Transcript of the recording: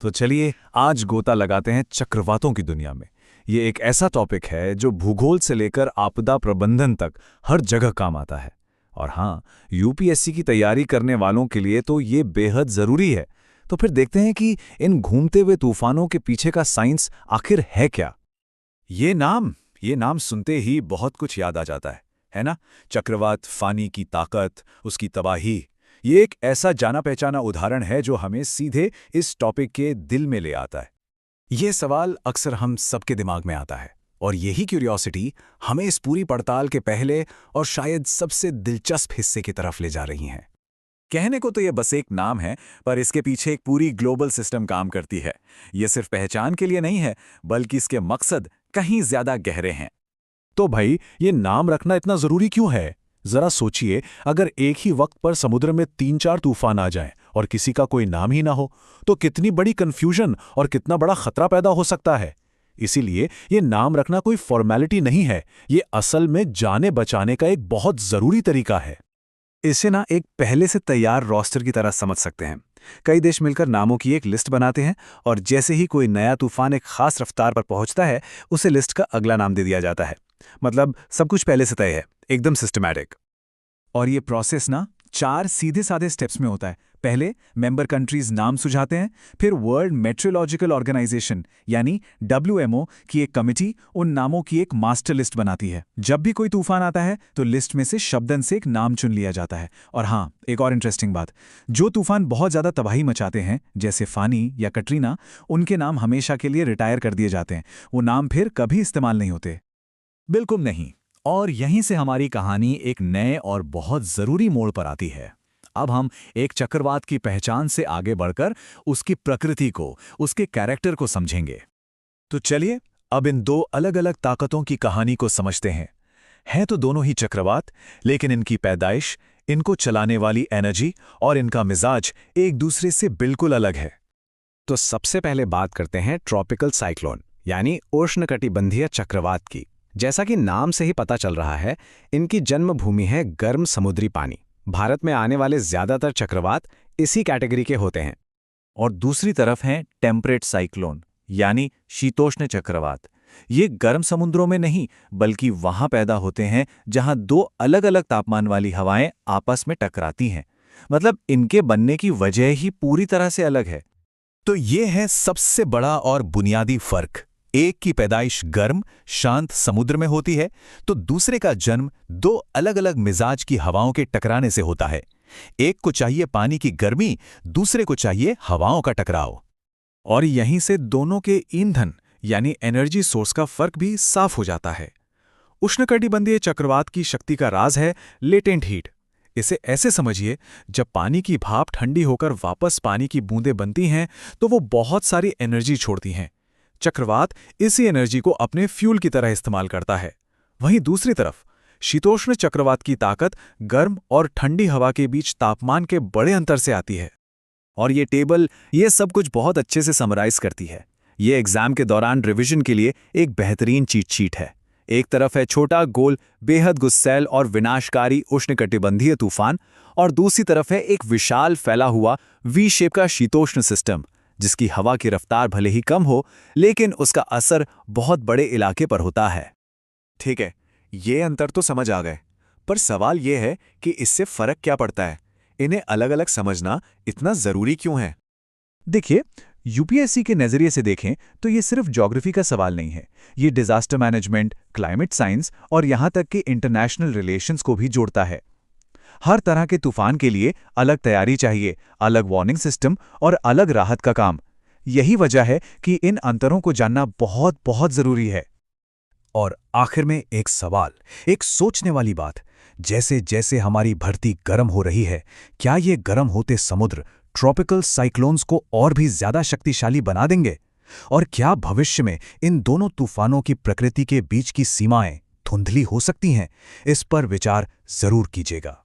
तो चलिए आज गोता लगाते हैं चक्रवातों की दुनिया में। ये एक ऐसा टॉपिक है जो भूगोल से लेकर आपदा प्रबंधन तक हर जगह काम आता है। और हाँ, यूपीएससी की तैयारी करने वालों के लिए तो ये बेहद ज़रूरी है। तो फिर देखते हैं कि इन घूमते हुए तूफानों के पीछे का साइंस आखिर है क्या। ये नाम सुनते ही बहुत कुछ याद आ जाता है ना? चक्रवात, फानी की ताकत, उसकी तबाही। ये एक ऐसा जाना पहचाना उदाहरण है जो हमें सीधे इस टॉपिक के दिल में ले आता है। ये सवाल अक्सर हम सबके दिमाग में आता है, और यही क्यूरियोसिटी हमें इस पूरी पड़ताल के पहले और शायद सबसे दिलचस्प हिस्से की तरफ ले जा रही है। कहने को तो ये बस एक नाम है, पर इसके पीछे एक पूरी ग्लोबल सिस्टम काम करती है। ये सिर्फ पहचान के लिए नहीं है, बल्कि इसके मकसद कहीं ज्यादा गहरे हैं। तो भाई, ये नाम रखना इतना जरूरी क्यों है? जरा सोचिए, अगर एक ही वक्त पर समुद्र में 3-4 तूफान आ जाएं और किसी का कोई नाम ही ना हो, तो कितनी बड़ी कंफ्यूजन और कितना बड़ा खतरा पैदा हो सकता है। इसीलिए ये नाम रखना कोई फॉर्मेलिटी नहीं है, ये असल में जाने बचाने का एक बहुत जरूरी तरीका है। इसे ना एक पहले से तैयार रोस्टर की तरह समझ सकते हैं। कई देश मिलकर नामों की एक लिस्ट बनाते हैं, और जैसे ही कोई नया तूफान एक खास रफ्तार पर पहुंचता है, उसे लिस्ट का अगला नाम दे दिया जाता है। मतलब सब कुछ पहले से तय है, एकदम सिस्टमैटिक। और ये प्रोसेस ना 4 सीधे साधे स्टेप्स में होता है। पहले मेंबर कंट्रीज नाम सुझाते हैं, फिर वर्ल्ड मेट्रोलॉजिकल ऑर्गेनाइजेशन यानी WMO की एक कमिटी उन नामों की एक मास्टर लिस्ट बनाती है। जब भी कोई तूफान आता है तो लिस्ट में से शब्दन से एक नाम चुन लिया जाता है। और हाँ, एक और इंटरेस्टिंग बात, जो तूफान बहुत ज़्यादा तबाही मचाते हैं जैसे फानी या कटरीना, उनके नाम हमेशा के लिए रिटायर कर दिए जाते हैं। वो नाम फिर कभी इस्तेमाल नहीं होते। बिल्कुल नहीं। और यहीं से हमारी कहानी एक नए और बहुत ज़रूरी मोड़ पर आती है। अब हम एक चक्रवात की पहचान से आगे बढ़कर उसकी प्रकृति को, उसके कैरेक्टर को समझेंगे। तो चलिए अब इन 2 अलग अलग ताकतों की कहानी को समझते हैं। हैं तो दोनों ही चक्रवात, लेकिन इनकी पैदाइश, इनको चलाने वाली एनर्जी और इनका मिजाज एक दूसरे से बिल्कुल अलग है। तो सबसे पहले बात करते हैं ट्रॉपिकल साइक्लोन यानी उष्णकटिबंधीय चक्रवात की। जैसा कि नाम से ही पता चल रहा है, इनकी जन्मभूमि है गर्म समुद्री पानी। भारत में आने वाले ज्यादातर चक्रवात इसी कैटेगरी के होते हैं। और दूसरी तरफ हैं टेम्परेट साइक्लोन यानी शीतोष्ण चक्रवात। ये गर्म समुद्रों में नहीं, बल्कि वहां पैदा होते हैं जहां 2 अलग अलग तापमान वाली हवाएं आपस में टकराती हैं। मतलब इनके बनने की वजह ही पूरी तरह से अलग है। तो ये है सबसे बड़ा और बुनियादी फर्क। एक की पैदाइश गर्म, शांत समुद्र में होती है, तो दूसरे का जन्म 2 अलग अलग मिजाज की हवाओं के टकराने से होता है। एक को चाहिए पानी की गर्मी, दूसरे को चाहिए हवाओं का टकराव। और यहीं से दोनों के ईंधन यानी एनर्जी सोर्स का फर्क भी साफ हो जाता है। उष्णकटिबंधीय चक्रवात की शक्ति का राज है लेटेंट हीट। इसे ऐसे समझिए, जब पानी की भाप ठंडी होकर वापस पानी की बूंदें बनती हैं, तो वो बहुत सारी एनर्जी छोड़ती हैं। चक्रवात इसी एनर्जी को अपने फ्यूल की तरह इस्तेमाल करता है। वहीं दूसरी तरफ शीतोष्ण चक्रवात की ताकत गर्म और ठंडी हवा के बीच तापमान के बड़े अंतर से आती है। और ये टेबल ये सब कुछ बहुत अच्छे से समराइज करती है। ये एग्जाम के दौरान रिवीजन के लिए एक बेहतरीन चीट शीट है। एक तरफ है छोटा, गोल, बेहद गुस्सैल और विनाशकारी उष्णकटिबंधीय तूफान, और दूसरी तरफ है एक विशाल फैला हुआ वी शेप का शीतोष्ण सिस्टम, जिसकी हवा की रफ्तार भले ही कम हो, लेकिन उसका असर बहुत बड़े इलाके पर होता है। ठीक है, ये अंतर तो समझ आ गए, पर सवाल ये है कि इससे फर्क क्या पड़ता है? इन्हें अलग अलग समझना इतना जरूरी क्यों है? देखिए, यूपीएससी के नजरिए से देखें तो ये सिर्फ ज्योग्राफी का सवाल नहीं है। ये डिजास्टर मैनेजमेंट, क्लाइमेट साइंस और यहां तक कि इंटरनेशनल रिलेशंस को भी जोड़ता है। हर तरह के तूफान के लिए अलग तैयारी चाहिए, अलग वार्निंग सिस्टम और अलग राहत का काम। यही वजह है कि इन अंतरों को जानना बहुत बहुत जरूरी है। और आखिर में एक सवाल, एक सोचने वाली बात, जैसे जैसे हमारी धरती गर्म हो रही है, क्या ये गर्म होते समुद्र ट्रॉपिकल साइक्लोन्स को और भी ज्यादा शक्तिशाली बना देंगे? और क्या भविष्य में इन दोनों तूफानों की प्रकृति के बीच की सीमाएं धुंधली हो सकती हैं? इस पर विचार जरूर कीजिएगा।